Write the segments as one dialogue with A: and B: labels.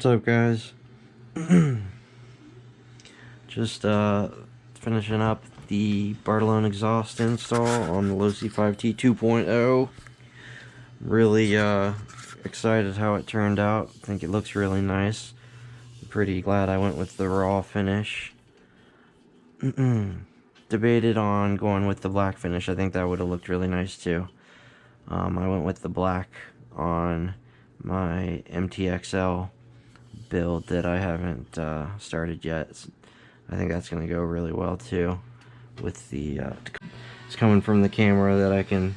A: What's up, guys? Just finishing up the Bartolone Exhaust install on the Losi 5T 2.0. Really excited how it turned out. I think it looks really nice. I'm pretty glad I went with the raw finish. Debated on going with the black finish. I think that would have looked really nice too. I went with the black on my MTXL build that I haven't started yet. I think that's going to go really well too with the it's coming from the camera that I can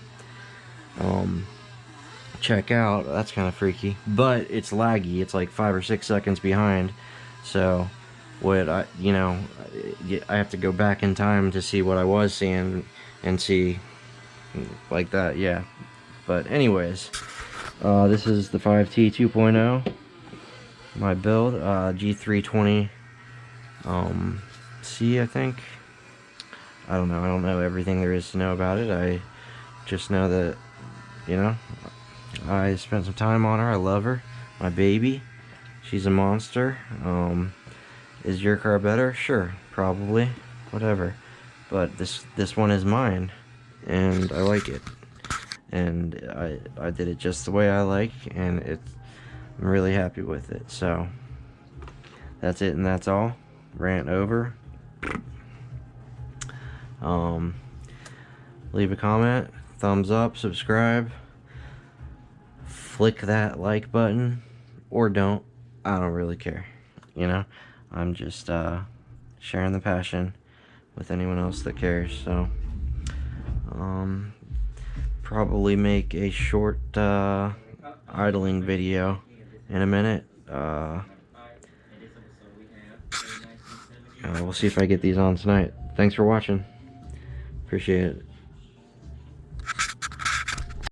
A: check out. That's kind of freaky, but it's laggy. It's like 5 or 6 seconds behind, so what I have to go back in time to see what I was seeing and see like that. Yeah, but anyways, this is the 5T 2.0, my build, G320 C, I think. I don't know everything there is to know about it. I just know that, I spent some time on her. I love her, my baby. She's a monster. Is your car better? Sure, probably, whatever, but this one is mine and I like it, and I did it just the way I like, and I'm really happy with it. So that's it, and that's all. Rant over. Leave a comment, thumbs up, subscribe, flick that like button, or don't. I don't really care. I'm just sharing the passion with anyone else that cares. So probably make a short idling video in a minute. We'll see if I get these on tonight. Thanks for watching. Appreciate it.